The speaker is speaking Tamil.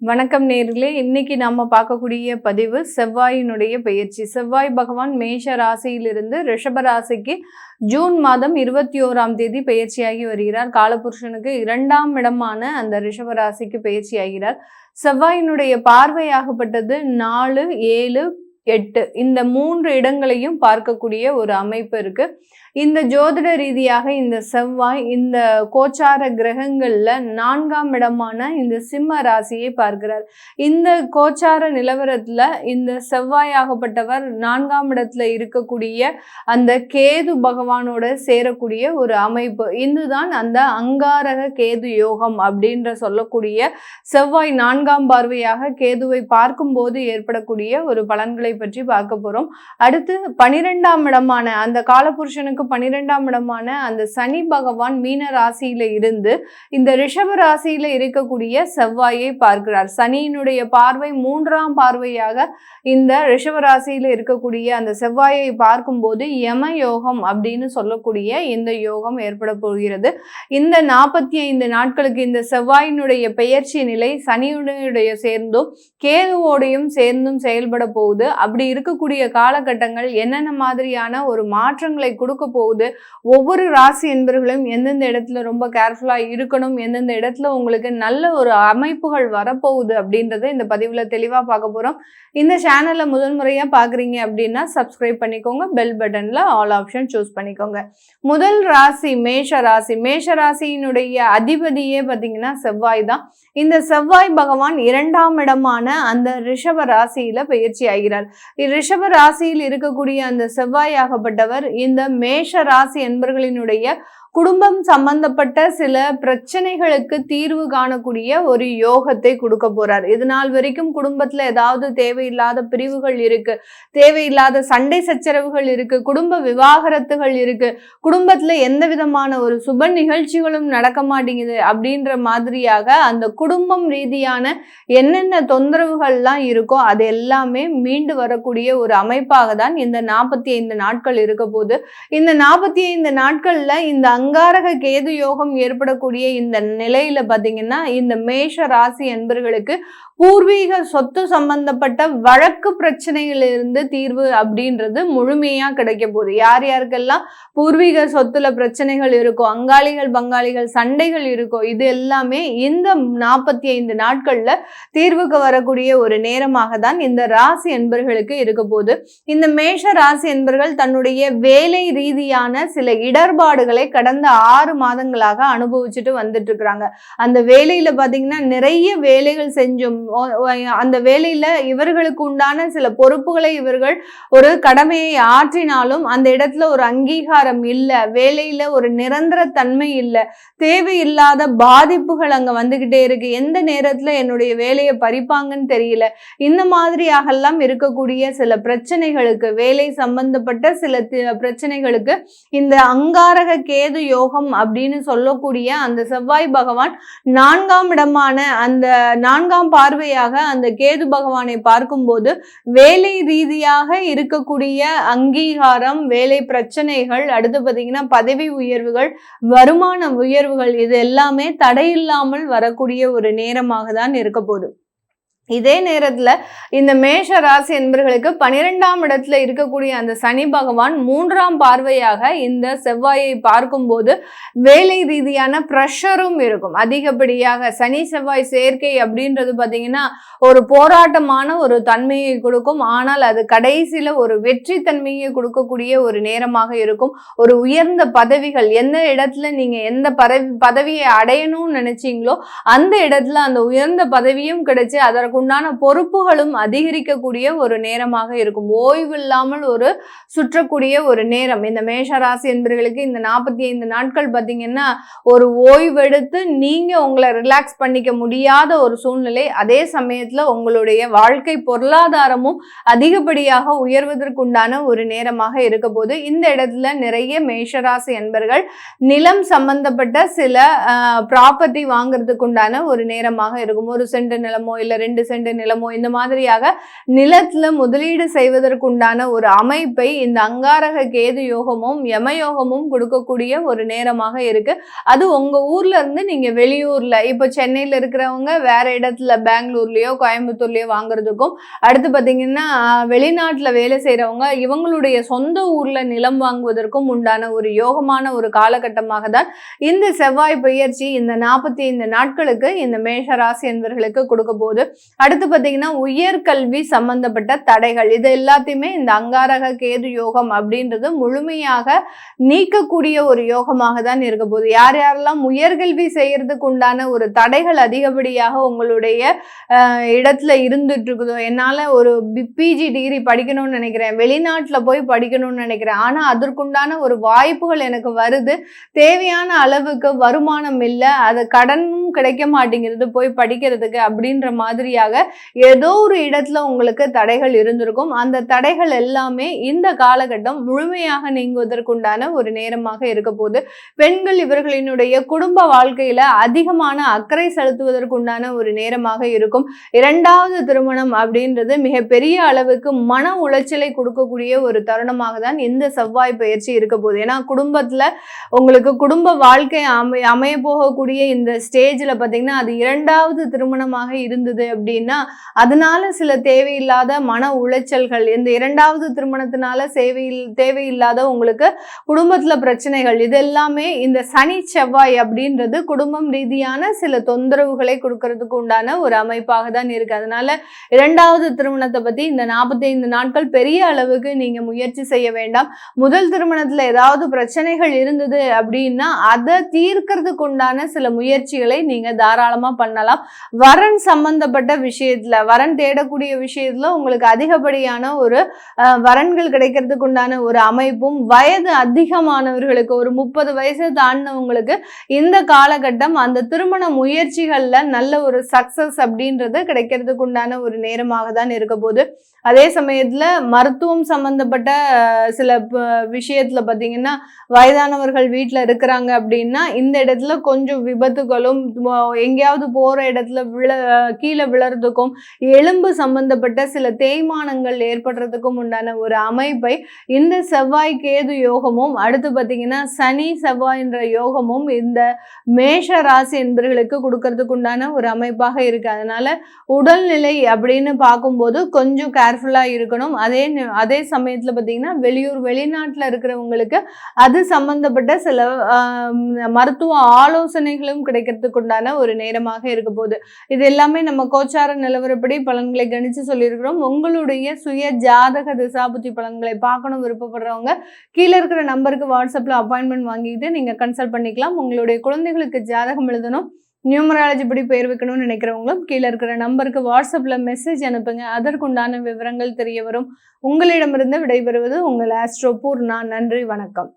வணக்கம் நேர்களே. இன்னைக்கு நாம பார்க்கக்கூடிய பதிவு செவ்வாயினுடைய பெயர்ச்சி. செவ்வாய் பகவான் மேஷ ராசியிலிருந்து ரிஷப ராசிக்கு ஜூன் மாதம் 21ஆம் தேதி பெயர்ச்சியாகி வருகிறார். காலபுருஷனுக்கு 2ஆம் இடமான அந்த ரிஷப ராசிக்கு பெயர்ச்சி ஆகிறார். செவ்வாயினுடைய பார்வையாகப்பட்டது 4, 7, 8 இந்த 3 இடங்களையும் பார்க்கக்கூடிய ஒரு அமைப்பு இருக்கு. இந்த ஜோதிட ரீதியாக இந்த செவ்வாய் இந்த கோச்சார கிரகங்கள்ல 4ஆம் இடமான இந்த சிம்ம ராசியை பார்க்கிறார். இந்த கோச்சார நிலவரத்துல இந்த செவ்வாயாகப்பட்டவர் 4ஆம் இடத்துல இருக்கக்கூடிய அந்த கேது பகவானோட சேரக்கூடிய ஒரு அமைப்பு. இதுதான் அந்த அங்காரக கேது யோகம் அப்படின்ற சொல்லக்கூடிய செவ்வாய் 4ஆம் பார்வையாக கேதுவை பார்க்கும்போது ஏற்படக்கூடிய ஒரு பலன்களை பற்றி பார்க்க போறோம். அடுத்து 12ஆம் இடமான அந்த காலபுருஷனுக்கு 12ஆம் இடமான அந்த சனி பகவான் மீன ராசியில இருந்து இந்த ரிஷப ராசியில இருக்கக்கூடிய செவ்வாயை பார்க்கிறார். சனியினுடைய பார்வை 3ஆம் பார்வையாக இந்த ரிஷப ராசியில இருக்கக்கூடிய அந்த செவ்வாயை பார்க்கும்போது யம யோகம் அப்படின்னு சொல்லக்கூடிய இந்த யோகம் ஏற்பட போகிறது. இந்த 45 நாட்களுக்கு இந்த செவ்வாயினுடைய பெயர்ச்சி நிலை சனியுடைய சேர்ந்தும் கேதுவோடையும் சேர்ந்தும் செயல்பட போகுது. அப்படி இருக்கக்கூடிய காலகட்டங்கள் என்னென்ன மாதிரியான ஒரு மாற்றங்களை கொடுக்க போகுது, ஒவ்வொரு ராசி என்பர்களும் எந்தெந்த இடத்துல ரொம்ப கேர்ஃபுல்லா இருக்கணும், எந்தெந்த இடத்துல உங்களுக்கு நல்ல ஒரு அமைப்புகள் வரப்போகுது அப்படின்றத இந்த பதிவுல தெளிவா பார்க்க போறோம். இந்த சேனல்ல முதல் முறையா பாக்குறீங்க அப்படின்னா சப்ஸ்கிரைப் பண்ணிக்கோங்க, பெல் பட்டன்ல ஆல் ஆப்ஷன் சூஸ் பண்ணிக்கோங்க. முதல் ராசி மேஷ ராசி. மேஷ ராசியினுடைய அதிபதியே பாத்தீங்கன்னா செவ்வாய் தான். இந்த செவ்வாய் பகவான் 2ஆம் இடமான அந்த ரிஷப ராசியில பெயர்ச்சி ஆகிறார். ரிஷப ராசியில் இருக்கக்கூடிய அந்த செவ்வாயாகப்பட்டவர் இந்த மேஷ ராசி என்பர்களினுடைய குடும்பம் சம்பந்தப்பட்ட சில பிரச்சனைகளுக்கு தீர்வு காணக்கூடிய ஒரு யோகத்தை கொடுக்க போறார். இது நாள் வரைக்கும் குடும்பத்துல ஏதாவது தேவையில்லாத பிரிவுகள் இருக்கு, தேவையில்லாத சண்டை சச்சரவுகள் இருக்கு, குடும்ப விவாகரத்துகள் இருக்கு, குடும்பத்துல எந்த விதமான ஒரு சுப நிகழ்ச்சிகளும் நடக்க மாட்டேங்குது அப்படின்ற மாதிரியாக அந்த குடும்பம் ரீதியான என்னென்ன தொந்தரவுகள்லாம் இருக்கோ அது எல்லாமே மீண்டு வரக்கூடிய ஒரு அமைப்பாக தான் இந்த 45 நாட்கள் இருக்க போது. இந்த 45 நாட்கள்ல இந்த அங்காரக கேது யோகம் ஏற்படக்கூடிய இந்த நிலையில பாத்தீங்கன்னா இந்த மேஷ ராசி என்பர்களுக்கு பூர்வீக சொத்து சம்பந்தப்பட்ட வழக்கு பிரச்சனைகளிலிருந்து தீர்வு அப்படின்றது முழுமையா கிடைக்க போகுது. யார் யாருக்கெல்லாம் பூர்வீக சொத்துல பிரச்சனைகள் இருக்கோ, அங்காளிகள் பங்காளிகள் சண்டைகள் இருக்கோ, இது எல்லாமே இந்த 45 நாட்கள்ல தீர்வுக்கு வரக்கூடிய ஒரு நேரமாக தான் இந்த ராசி என்பர்களுக்கு இருக்க போகுது. இந்த மேஷ ராசி என்பர்கள் தன்னுடைய வேலை ரீதியான சில இடர்பாடுகளை கடந்த 6 மாதங்களாக அனுபவிச்சுட்டு வந்துட்டு இருக்கிறாங்க. அந்த வேலையில பாத்தீங்கன்னா நிறைய வேலைகள் செஞ்சும் அந்த வேலையில இவர்களுக்கு உண்டான சில பொறுப்புகளை இவர்கள் ஒரு கடமையை ஆற்றினாலும் அந்த இடத்துல ஒரு அங்கீகாரம் இல்லை, வேலையில ஒரு நிரந்தர தன்மை இல்லை, தேவையில்லாத பாதிப்புகள் அங்க வந்துகிட்டே இருக்கு, எந்த நேரத்துல என்னுடைய வேலையை பறிப்பாங்கன்னு தெரியல. இந்த மாதிரியாகலாம் இருக்கக்கூடிய சில பிரச்சனைகளுக்கு, வேலை சம்பந்தப்பட்ட சில பிரச்சனைகளுக்கு இந்த அங்காரக கேது யோகம் அப்படின்னு சொல்லக்கூடிய அந்த செவ்வாய் பகவான் 4ஆம் இடமான அந்த 4ஆம் பார்வையாக அந்த கேது பகவானை பார்க்கும்போது வேலை ரீதியாக இருக்கக்கூடிய அங்கீகாரம், வேலை பிரச்சனைகள், அடுத்து பாத்தீங்கன்னா பதவி உயர்வுகள், வருமான உயர்வுகள், இது எல்லாமே தடையில்லாமல் வரக்கூடிய ஒரு நேரமாக தான் இருக்க போகுது. இதே நேரத்துல இந்த மேஷ ராசி என்பர்களுக்கு 12ஆம் இடத்துல இருக்கக்கூடிய அந்த சனி பகவான் 3ஆம் பார்வையாக இந்த செவ்வாயை பார்க்கும்போது வேலை ரீதியான ப்ரெஷரும் இருக்கும். அதிகப்படியாக சனி செவ்வாய் சேர்க்கை அப்படின்றது பாத்தீங்கன்னா ஒரு போராட்டமான ஒரு தன்மையை கொடுக்கும். ஆனால் அது கடைசியில ஒரு வெற்றி தன்மையை கொடுக்கக்கூடிய ஒரு நேரமாக இருக்கும். ஒரு உயர்ந்த பதவிகள், எந்த இடத்துல நீங்க எந்த பதவியை அடையணும்னு நினைச்சீங்களோ அந்த இடத்துல அந்த உயர்ந்த பதவியும் கிடைச்சு அதற்கு உண்டான பொறுப்புகளும் அதிகரிக்கக்கூடிய ஒரு நேரமாக இருக்கும். ஓய்வு இல்லாமல் ஒரு சுற்றக்கூடிய ஒரு நேரம் இந்த மேஷராசி என்பவர்களுக்கு இந்த 45 நாட்கள் பாத்தீங்கன்னா ஒரு ஓய்வெடுத்து நீங்க உங்களை ரிலாக்ஸ் பண்ணிக்க முடியாத ஒரு சூழ்நிலை. அதே சமயத்துல உங்களுடைய வாழ்க்கை பொருளாதாரமும் அதிகப்படியாக உயர்வதற்குண்டான ஒரு நேரமாக இருக்க போது இந்த இடத்துல நிறைய மேஷராசி என்பர்கள் நிலம் சம்பந்தப்பட்ட சில ப்ராப்பர்ட்டி வாங்குறதுக்கு உண்டான ஒரு நேரமாக இருக்கும். ஒரு சென்ட் நிலமோ இல்ல 2 சென்ட் நிலமோ இந்த மாதிரியாக நிலத்துல முதலீடு செய்வதற்குண்டான ஒரு அமைப்பை இந்த அங்காரக கேது யோகமும் யமயோகமும் கொடுக்கக்கூடிய ஒரு நேரமாக இருக்கு. அது உங்க ஊர்ல இருந்து நீங்க வெளியூர்ல இப்போ சென்னையில இருக்கிறவங்க வேற இடத்துல பெங்களூர்லயோ கோயம்புத்தூர்லயோ வாங்குறதுக்கும், அடுத்து பாத்தீங்கன்னா வெளிநாட்டுல வேலை செய்யறவங்க இவங்களுடைய சொந்த ஊர்ல நிலம் வாங்குவதற்கும் உண்டான ஒரு யோகமான ஒரு காலகட்டமாக தான் இந்த செவ்வாய் பெயர்ச்சி இந்த 45 நாட்களுக்கு இந்த மேஷ ராசி என்பவர்களுக்கு கொடுக்க போகுது. அடுத்து பாத்தீங்கன்னா உயர்கல்வி சம்பந்தப்பட்ட தடைகள் இது எல்லாத்தையுமே இந்த அங்காரக கேது யோகம் அப்படின்றது முழுமையாக நீக்கக்கூடிய ஒரு யோகமாக தான் இருக்க போகுது. யார் யாரெல்லாம் உயர்கல்வி செய்யறதுக்கு உண்டான ஒரு தடைகள் அதிகப்படியாக உங்களுடைய இடத்துல இருந்துட்டு இருக்குதோ, என்னால ஒரு பிஜி டிகிரி படிக்கணும்னு நினைக்கிறேன், வெளிநாட்டுல போய் படிக்கணும்னு நினைக்கிறேன், ஆனா அதற்குண்டான ஒரு வாய்ப்புகள் எனக்கு வருது, தேவையான அளவுக்கு வருமானம் இல்லை, அது கடனும் கிடைக்க மாட்டேங்கிறது போய் படிக்கிறதுக்கு அப்படின்ற மாதிரியாக ஏதோ ஒரு இடத்துல உங்களுக்கு தடைகள் இருந்திருக்கும். அந்த தடைகள் எல்லாமே இந்த காலகட்டம் முழுமையாக நீங்குவதற்குண்டான ஒரு நேரமாக இருக்க போகுது. பெண்கள் இவர்களினுடைய குடும்ப வாழ்க்கையில அதிகமான அக்கறை செலுத்துவதற்குண்டான ஒரு நேரமாக இருக்கும். இரண்டாவது திருமணம் அப்படின்றது மிகப்பெரிய அளவுக்கு மன உளைச்சலை கொடுக்கக்கூடிய ஒரு தருணமாக தான் இந்த செவ்வாய் பயிற்சி இருக்க போகுது. ஏன்னா குடும்பத்துல உங்களுக்கு குடும்ப வாழ்க்கை அமைய போகக்கூடிய இந்த ஸ்டேஜ்ல பாத்தீங்கன்னா அது இரண்டாவது திருமணமாக இருந்தது அப்படின்னா அதனால சில தேவையில்லாத மன உளைச்சல்கள், இந்த இரண்டாவது திருமணத்தினால தேவையில்லாத உங்களுக்கு குடும்பத்துல பிரச்சனைகள், இது எல்லாமே இந்த சனி செவ்வாய் அப்படின்றது குடும்பம் ரீதியான சில தொந்தரவுகளை கொடுக்கறதுக்கு உண்டான ஒரு அமைப்பாக தான் இருக்கு. அதனால இரண்டாவது திருமணத்தை பத்தி இந்த 45 நாட்கள் பெரிய அளவுக்கு நீங்க முயற்சி செய்ய வேண்டாம். முதல் திருமணத்துல ஏதாவது பிரச்சனைகள் இருந்தது அப்படின்னா அதை தீர்க்கறதுக்கு உண்டான சில முயற்சிகளை நீங்க தாராளமா பண்ணலாம். வரன் சம்பந்தப்பட்ட விஷயத்துல, வரன் தேடக்கூடிய விஷயத்துல உங்களுக்கு அதிகப்படியான ஒரு வரன்கள் கிடைக்கிறதுக்கு உண்டான ஒரு அமைப்பும், வயது அதிகமானவர்களுக்கு ஒரு 30 வயசு தாண்டினவங்களுக்கு இந்த காலகட்டம் அந்த திருமண முயற்சிகள்ல நல்ல ஒரு சக்சஸ் அப்படின்றது கிடைக்கிறதுக்கு உண்டான ஒரு நேரமாக தான் இருக்க போது. அதே சமயத்துல மருத்துவம் சம்பந்தப்பட்ட சில விஷயத்துல பாத்தீங்கன்னா வயதானவர்கள் வீட்டுல இருக்கிறாங்க அப்படின்னா இந்த இடத்துல கொஞ்சம் விபத்துகளும், எங்கேயாவது போற இடத்துல கீழே விழறதுக்கும், எலும்பு சம்பந்தப்பட்ட சில தேய்மானங்கள் ஏற்படுறதுக்கும் உண்டான ஒரு அமைப்பை இந்த செவ்வாய் கேது யோகமும், அடுத்து பாத்தீங்கன்னா சனி செவ்வாய் என்ற யோகமும் இந்த மேஷ ராசி என்பவர்களுக்கு கொடுக்கறதுக்கு உண்டான ஒரு அமைப்பாக இருக்கு. அதனால உடல்நிலை அப்படின்னு பார்க்கும்போது கொஞ்சம் கேர்ஃபுல்லா இருக்கணும். அதே சமயத்துல பாத்தீங்கன்னா வெளிநாட்டுல இருக்கிறவங்களுக்கு அது சம்பந்தப்பட்ட சில மருத்துவ ஆலோசனைகளும் கிடைக்கிறதுக்கு உண்டான ஒரு நேரமாக இருக்க போகுது. இது எல்லாமே நம்ம கோச்சார நிலவரப்படி பலன்களை கணிச்சு சொல்லியிருக்கிறோம். உங்களுடைய சுய ஜாதக திசாபுத்தி பலன்களை பார்க்கணும் விருப்பப்படுறவங்க கீழே இருக்கிற நம்பருக்கு வாட்ஸ்அப்ல அப்பாயின்மெண்ட் வாங்கிட்டு நீங்க கன்சல்ட் பண்ணிக்கலாம். உங்களுடைய குழந்தைகளுக்கு ஜாதகம் எழுதணும், நியூமராலஜி படி பெயர் வைக்கணும்னு நினைக்கிறவங்களும் கீழே இருக்கிற நம்பருக்கு வாட்ஸ்அப்ல மெசேஜ் அனுப்புங்க. அதற்குண்டான விவரங்கள் தெரிய வரும். உங்களிடமிருந்து விடைபெறுவது உங்கள் ஆஸ்ட்ரோ பூர்ணா. நன்றி, வணக்கம்.